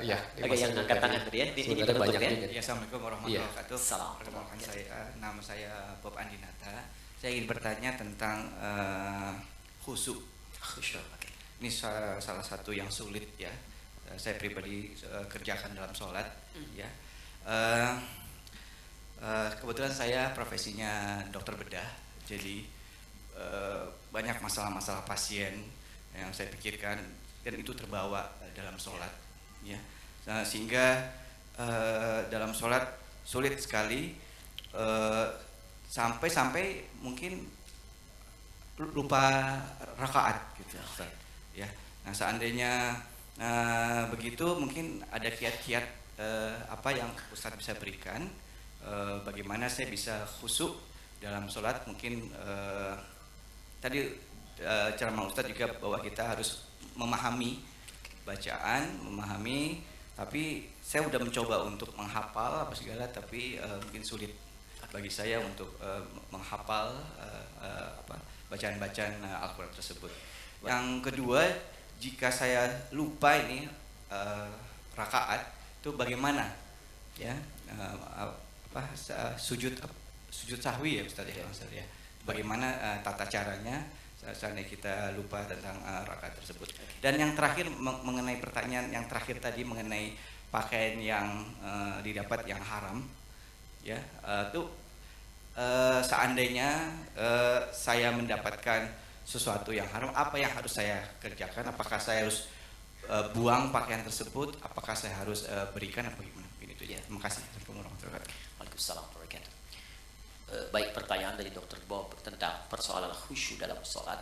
Ya. Oke, yang angkat tangan tadi ya. Ini banyak ya. juga. Ya, Assalamualaikum warahmatullahi wabarakatuh. Salam. Perkenalkan nama saya Bob Andinata. Saya ingin bertanya tentang khusyuk. Oke. Ini salah satu yang sulit ya. Saya pribadi kerjakan dalam sholat. Ya. Kebetulan saya profesinya dokter bedah. Jadi banyak masalah-masalah pasien yang saya pikirkan dan itu terbawa dalam sholat, ya. Sehingga dalam sholat sulit sekali sampai mungkin lupa rakaat gitu, Ustaz. Ya. Nah, seandainya begitu mungkin ada kiat-kiat apa yang Ustaz bisa berikan, bagaimana saya bisa khusyuk dalam sholat. Mungkin tadi ceramah Ustaz juga bahwa kita harus memahami bacaan, tapi saya udah mencoba untuk menghafal apa segala, tapi mungkin sulit bagi saya untuk menghafal bacaan-bacaan Al-Quran tersebut. Yang kedua, jika saya lupa ini rakaat itu bagaimana, ya, sujud sahwi ya Ustaz ya. Bagaimana tata caranya seandainya kita lupa tentang rakaat tersebut. Dan yang terakhir mengenai pertanyaan yang terakhir tadi mengenai pakaian yang didapat yang haram, ya, itu seandainya saya mendapatkan sesuatu yang haram, apa yang harus saya kerjakan? Apakah saya harus buang pakaian tersebut? Apakah saya harus berikan apa gimana? Itu ya. Terima kasih. Waalaikumsalam warahmatullahi wabarakatuh. Baik, pertanyaan dari Dr. Bob tentang persoalan khusyuk dalam sholat.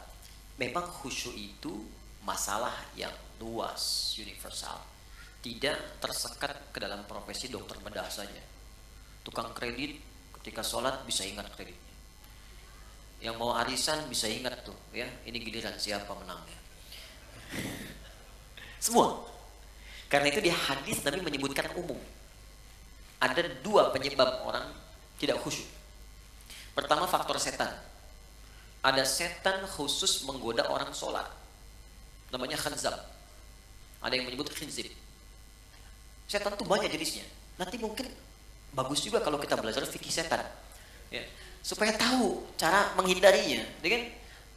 Memang khusyuk itu masalah yang luas, universal. Tidak tersekat ke dalam profesi dokter bedah saja. Tukang kredit ketika sholat bisa ingat kreditnya. Yang mau arisan bisa ingat tuh, ya, ini giliran siapa menangnya. Semua. Karena itu di hadis Nabi menyebutkan umum. Ada 2 penyebab orang tidak khusyuk. Pertama, faktor setan. Ada setan khusus menggoda orang sholat, namanya khanzab. Ada yang menyebut khinzib. Setan itu banyak jenisnya. Nanti mungkin bagus juga kalau kita belajar fikih setan, ya, supaya tahu cara menghindarinya.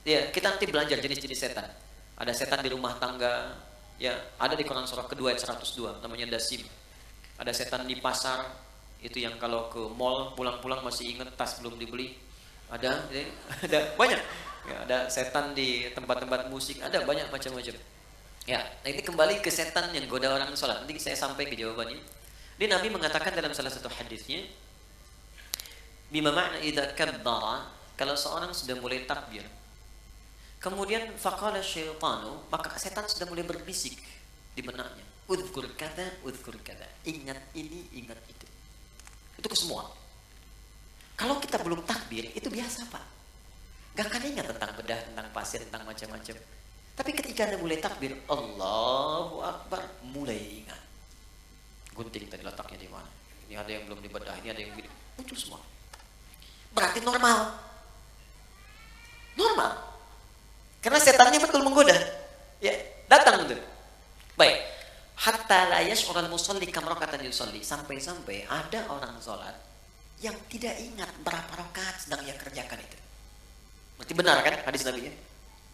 Ya, kita nanti belajar jenis-jenis setan. Ada setan di rumah tangga, ya, ada di Quran surah kedua ayat 102, namanya dasim. Ada setan di pasar, itu yang kalau ke mall pulang-pulang masih ingat tas belum dibeli. Ada, ya, ada banyak. Ya, ada setan di tempat-tempat musik, ada banyak macam-macam. Ya, nah ini kembali ke setan yang goda orang sholat. Nanti saya sampai ke jawabannya. Dia Nabi mengatakan dalam salah satu hadisnya, bima ma'na idza kabbara, kalau seorang sudah mulai takbir, kemudian faqala syaitanu, maka setan sudah mulai berbisik di benaknya, udhkur kada, ingat ini, ingat itu. Itu ke semua. Kalau kita belum takbir, itu biasa Pak. Gak akan ingat tentang bedah, tentang pasir, tentang macam-macam. Tapi ketika Anda mulai takbir, Allahu Akbar, mulai ingat. Gunting tadi letaknya di mana? Ini ada yang belum dibedah, ini ada yang begini. Muncul semua. Berarti normal. Normal. Karena setannya betul menggoda. Ya, datang betul. Baik. Hatta la yash'ural musalli kam raka'atan yusalli. Sampai-sampai ada orang sholat yang tidak ingat berapa rakaat sedang ia kerjakan itu. Berarti benar kan hadis Nabi ya?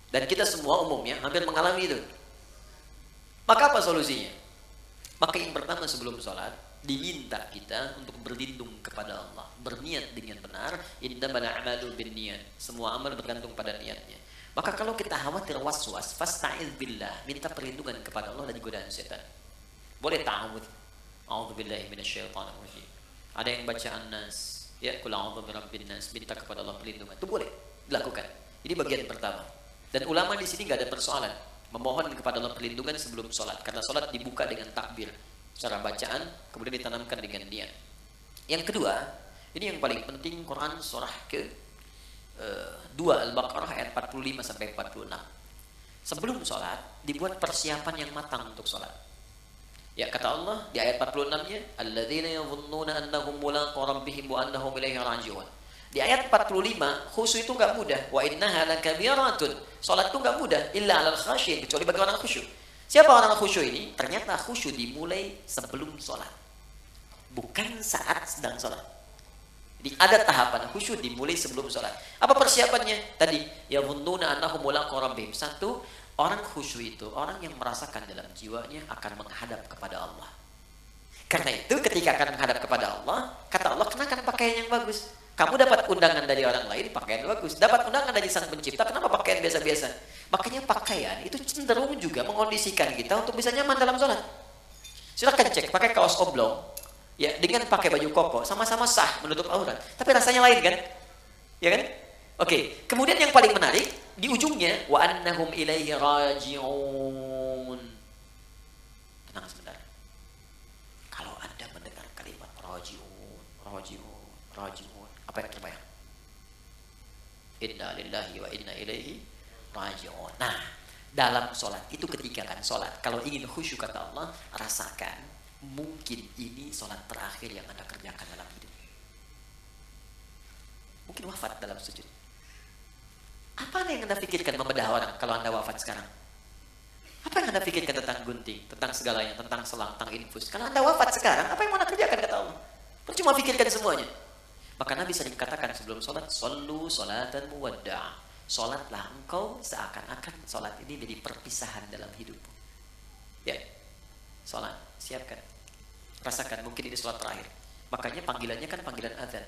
Dan kita semua umumnya hampir mengalami itu. Maka apa solusinya? Maka yang pertama sebelum sholat diminta kita untuk berlindung kepada Allah, berniat dengan benar. Innamal a'malu binniyat. Semua amal bergantung pada niatnya. Maka kalau kita khawatir waswas, fasta'iz billah, minta perlindungan kepada Allah dari godaan setan. Boleh ta'awudz. A'udzubillahi minasyaitonir rajim. Ada yang baca An-Nas, ya, qul a'udzu birabbin nas, minta kepada Allah perlindungan. Itu boleh dilakukan. Ini bagian pertama. Dan ulama di sini enggak ada persoalan memohon kepada Allah perlindungan sebelum sholat, karena sholat dibuka dengan takbir secara bacaan, kemudian ditanamkan dengan niat. Yang kedua, ini yang paling penting, Quran surah ke 2 Al-Baqarah ayat 45 sampai 46. Sebelum sholat dibuat persiapan yang matang untuk sholat. Ya, kata Allah di ayat 46-nya, alladzina yadhunnuna annahum mulaqu rabbihim wa annahum ilaihi raji'un. Di ayat 45, khusyuk itu enggak mudah. Wa innaha lakabiratun. Salat itu enggak mudah illa 'alal khasyin, kecuali bagi orang khusyuk. Siapa orang khusyuk ini? Ternyata khusyuk dimulai sebelum salat. Bukan saat sedang salat. Jadi ada tahapan khusyuk dimulai sebelum salat. Apa persiapannya? Tadi, yadhunnuna annahum mulaqu rabbihim. 1, orang khusyuk itu orang yang merasakan dalam jiwanya akan menghadap kepada Allah. Karena itu ketika akan menghadap kepada Allah, kata Allah, kenakan pakaian yang bagus. Kamu dapat undangan dari orang lain, pakaian bagus. Dapat undangan dari sang pencipta, kenapa pakaian biasa-biasa? Makanya pakaian itu cenderung juga mengondisikan kita untuk bisa nyaman dalam sholat. Silahkan cek, pakai kaos oblong, ya dengan pakai baju koko, sama-sama sah menutup aurat. Tapi rasanya lain kan? Ya kan? Oke, kemudian yang paling menarik, di ujungnya, wa annahum ilaihi raji'un. Tenang sebentar. Kalau Anda mendengar kalimat raji'un, raji'un, raji'un, apa yang terbayang? Inna lillahi wa inna ilaihi raji'un. Nah, dalam sholat itu ketika kan sholat, kalau ingin khusyuk kata Allah, rasakan mungkin ini sholat terakhir yang Anda kerjakan dalam hidup. Mungkin wafat dalam sujud. Apa yang Anda pikirkan membedah orang kalau Anda wafat sekarang? Apa yang Anda pikirkan tentang gunting, tentang segalanya, tentang selang, tentang infus? Kalau Anda wafat sekarang, apa yang mau Anda kerjakan kata Allah? Percuma pikirkan semuanya. Maka Nabi sering katakan sebelum sholat, Sallu sholatan muwadda'. Sholatlah engkau seakan-akan sholat ini jadi perpisahan dalam hidupmu. Ya, sholat, siapkan. Rasakan, mungkin ini sholat terakhir. Makanya panggilannya kan panggilan adzan.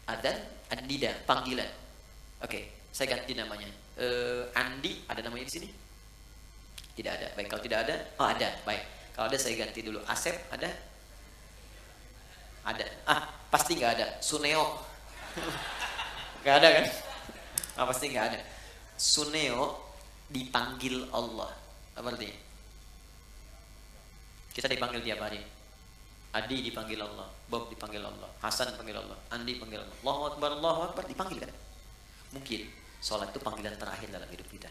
Adzan, an-nida, panggilan. Oke, saya ganti namanya. Andi, ada namanya di sini? Tidak ada. Baik, kalau tidak ada, oh ada. Baik, kalau ada saya ganti dulu. Asep, ada? Ada. Pasti nggak ada. Suneo, nggak ada kan? Pasti nggak ada. Suneo dipanggil Allah. Apa artinya? Kita dipanggil tiap hari. Adi dipanggil Allah, Bob dipanggil Allah, Hasan dipanggil Allah, Andi dipanggil Allah. Allahu Akbar, dipanggil kan? Mungkin sholat itu panggilan terakhir dalam hidup kita.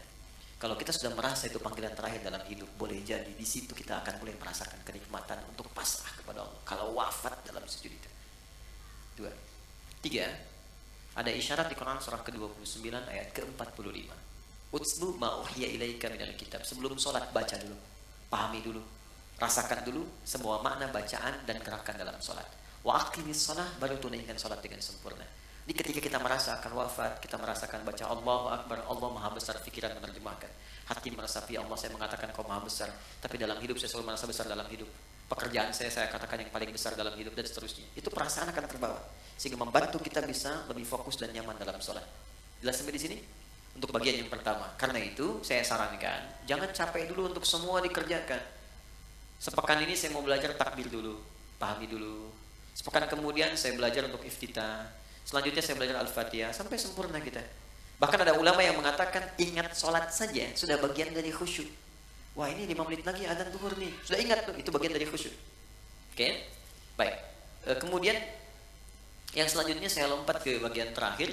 Kalau kita sudah merasa itu panggilan terakhir dalam hidup, boleh jadi di situ kita akan mulai merasakan kenikmatan untuk pasrah kepada Allah. Kalau wafat dalam sujud itu. 2. 3. Ada isyarat di Quran surah ke-29 ayat ke-45. Utslu ma uhiya ilaika minal kitab. Sebelum sholat baca dulu, pahami dulu, rasakan dulu semua makna bacaan dan gerakan dalam sholat. Wa aqimis shalah, baru tunaikan sholat dengan sempurna. Jadi ketika kita merasakan wafat, kita merasakan baca Allahu Akbar, Allah Maha Besar, pikiran menerjemahkan. Hati meresapi Allah, saya mengatakan kau Maha Besar. Tapi dalam hidup saya selalu merasa besar dalam hidup. Pekerjaan saya katakan yang paling besar dalam hidup dan seterusnya. Itu perasaan akan terbawa. Sehingga membantu kita bisa lebih fokus dan nyaman dalam sholat. Jelas sampai di sini? Untuk bagian yang pertama. Karena itu saya sarankan, jangan capek dulu untuk semua dikerjakan. Sepekan ini saya mau belajar takbir dulu, pahami dulu. Sepekan kemudian saya belajar untuk iftitah. Selanjutnya saya belajar Al-Fatihah sampai sempurna kita. Bahkan ada ulama yang mengatakan ingat sholat saja sudah bagian dari khusyuk. Wah, ini 5 menit lagi adzan zuhur nih. Sudah ingat tuh, itu bagian dari khusyuk. Oke? Baik. Kemudian yang selanjutnya saya lompat ke bagian terakhir.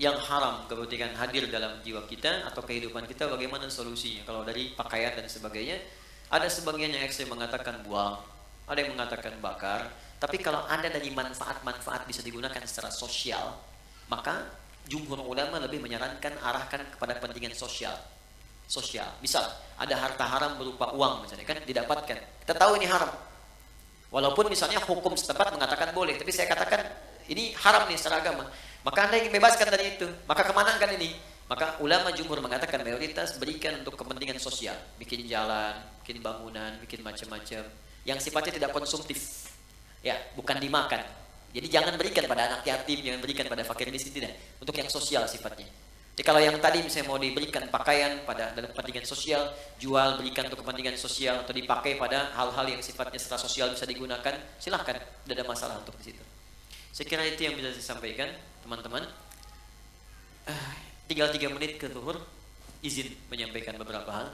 Yang haram kemudian hadir dalam jiwa kita atau kehidupan kita, bagaimana solusinya? Kalau dari pakaian dan sebagainya, ada sebagian yang ekstrem mengatakan buang, ada yang mengatakan bakar. Tapi kalau ada dari manfaat-manfaat bisa digunakan secara sosial, maka jumhur ulama lebih menyarankan arahkan kepada kepentingan sosial. Misal ada harta haram berupa uang misalnya kan didapatkan, kita tahu ini haram. Walaupun misalnya hukum setempat mengatakan boleh, tapi saya katakan ini haram nih secara agama. Maka Anda ingin bebaskan dari itu, maka kemana kan ini? Maka ulama jumhur mengatakan mayoritas berikan untuk kepentingan sosial, bikin jalan, bikin bangunan, bikin macam-macam yang sifatnya tidak konsumtif. Ya, bukan dimakan. Jadi jangan berikan pada anak yatim, jangan berikan pada fakir miskin, tidak. Untuk yang sosial sifatnya. Jadi kalau yang tadi misalnya mau diberikan pakaian pada dalam kepentingan sosial, jual berikan untuk kepentingan sosial atau dipakai pada hal-hal yang sifatnya secara sosial bisa digunakan, silahkan, tidak ada masalah untuk di situ. Saya kira itu yang bisa saya sampaikan, teman-teman. Tinggal 3 menit ke zuhur, izin menyampaikan beberapa hal.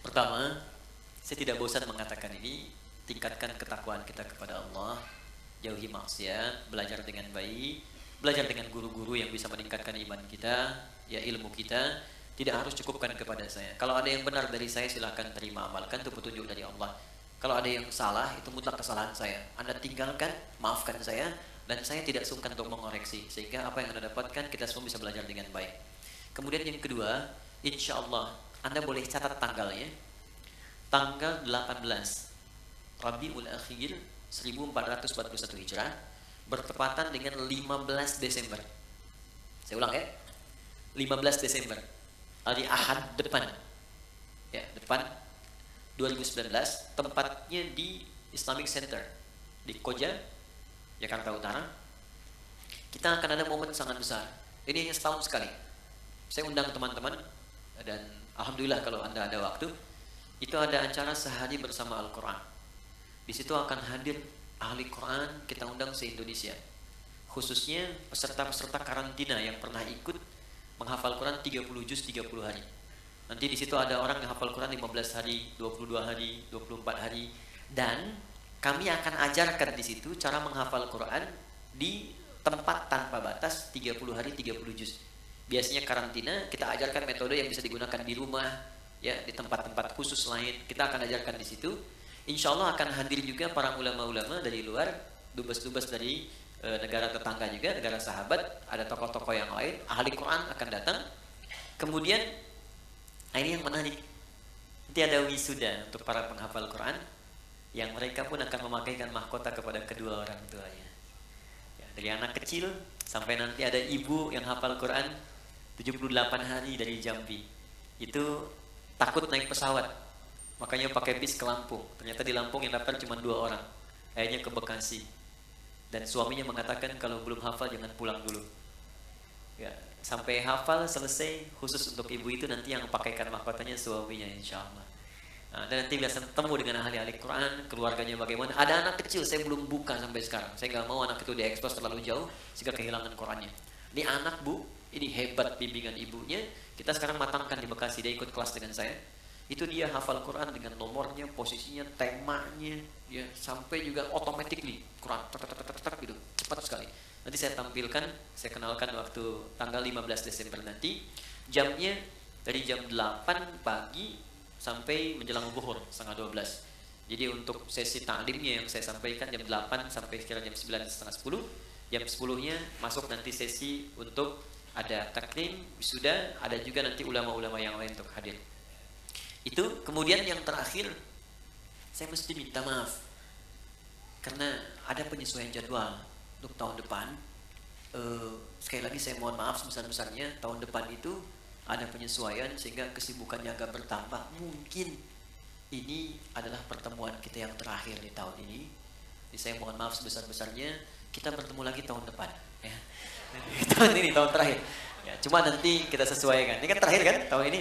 Pertama, saya tidak bosan mengatakan ini. Tingkatkan ketakwaan kita kepada Allah, jauhi maksiat, belajar dengan baik, belajar dengan guru-guru yang bisa meningkatkan iman kita, ya ilmu kita, tidak harus cukupkan kepada saya. Kalau ada yang benar dari saya silahkan terima, amalkan, itu petunjuk dari Allah. Kalau ada yang salah, itu mutlak kesalahan saya. Anda tinggalkan, maafkan saya, dan saya tidak sungkan untuk mengoreksi, sehingga apa yang Anda dapatkan kita semua bisa belajar dengan baik. Kemudian yang kedua, insya Allah Anda boleh catat tanggalnya, tanggal 18 Rabiul Akhir 1441 Hijrah bertepatan dengan 15 Desember. Saya ulang ya. 15 Desember. Hari Ahad depan. Ya, depan 2019, tempatnya di Islamic Center di Koja, Jakarta Utara. kita akan ada momen sangat besar. Ini hanya setahun sekali. Saya undang teman-teman dan alhamdulillah kalau Anda ada waktu, itu ada acara sehari bersama Al-Quran. Di situ akan hadir ahli Quran, kita undang se-Indonesia. Khususnya peserta-peserta karantina yang pernah ikut menghafal Quran 30 juz 30 hari. Nanti di situ ada orang yang hafal Quran 15 hari, 22 hari, 24 hari, dan kami akan ajarkan di situ cara menghafal Quran di tempat tanpa batas 30 hari 30 juz. Biasanya karantina kita ajarkan metode yang bisa digunakan di rumah, ya, di tempat-tempat khusus lain. Kita akan ajarkan di situ. Insya Allah akan hadir juga para ulama-ulama dari luar, dubes-dubes dari negara tetangga juga, negara sahabat, ada tokoh-tokoh yang lain, ahli Quran akan datang. Kemudian ini yang menarik, nanti ada wisuda untuk para penghafal Quran yang mereka pun akan memakaikan mahkota kepada kedua orang tuanya, ya, dari anak kecil sampai nanti ada ibu yang hafal Quran 78 hari dari Jambi, itu takut naik pesawat, makanya pakai bis ke Lampung. Ternyata di Lampung yang daftar cuma 2 orang, akhirnya ke Bekasi, dan suaminya mengatakan kalau belum hafal jangan pulang dulu, ya, sampai hafal selesai. Khusus untuk ibu itu nanti yang pakaikan mahkotanya suaminya, insya Allah. Nah, dan nanti biasa ketemu dengan ahli-ahli Quran, keluarganya bagaimana. Ada anak kecil saya belum buka sampai sekarang, saya nggak mau anak itu diekspos terlalu jauh sehingga kehilangan Qurannya. Ini anak bu, ini hebat bimbingan ibunya. Kita sekarang matangkan di Bekasi, dia ikut kelas dengan saya. Itu dia hafal Quran dengan nomornya, posisinya, temanya, ya, sampai juga automatically Quran gitu, cepat sekali. Nanti saya tampilkan, saya kenalkan waktu tanggal 15 Desember nanti. Jamnya dari jam 8 pagi sampai menjelang zuhur setengah 12. Jadi untuk sesi ta'limnya yang saya sampaikan jam 8 sampai sekitar jam 9 setengah 10. Jam 10-nya masuk nanti sesi untuk ada taklim, wisuda, ada juga nanti ulama-ulama yang lain untuk hadir. Itu kemudian yang terakhir, saya mesti minta maaf karena ada penyesuaian jadwal untuk tahun depan. Sekali lagi saya mohon maaf sebesar-besarnya, tahun depan itu ada penyesuaian sehingga kesibukannya agak bertambah. Mungkin ini adalah pertemuan kita yang terakhir di tahun ini. Jadi saya mohon maaf sebesar-besarnya, kita bertemu lagi tahun depan, ya. Tahun ini tahun terakhir, ya, cuma nanti kita sesuaikan. Ini kan terakhir kan tahun ini,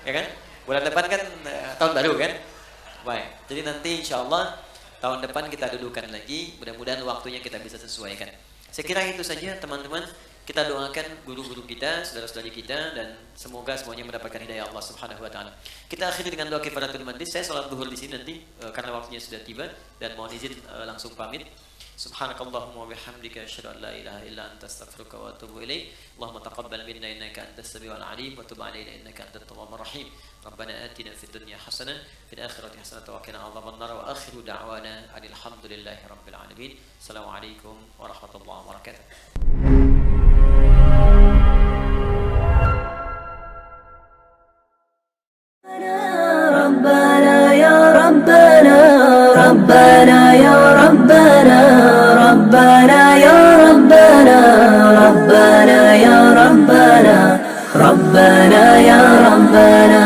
ya kan? Bulan depan kan tahun baru kan? Baik, jadi nanti insya Allah tahun depan kita dudukan lagi, mudah-mudahan waktunya kita bisa sesuaikan. Saya kira itu saja teman-teman. Kita doakan guru-guru kita, saudara-saudari kita, dan semoga semuanya mendapatkan hidayah Allah Subhanahu wa taala. Kita akhiri dengan doa kifaratul majlis. Saya salat zuhur di sini nanti karena waktunya sudah tiba, dan mohon izin langsung pamit. Subhanakallahumma wa bihamdika asyhadu an la ilaha illa anta astaghfiruka wa atubu ilaik. Allahumma taqabbal minna innaka antas samiul alim wa tub alaina innaka antat tawwabur rahim. Rabbana atina fid dunya hasanah fil akhirati hasanah wa qina adzaban nar wa akhiru da'wana alhamdulillahi rabbil alamin. Assalamualaikum warahmatullahi wabarakatuh. ربنا يا ربنا ربنا يا ربنا ربنا يا ربنا ربنا يا ربنا ربنا يا ربنا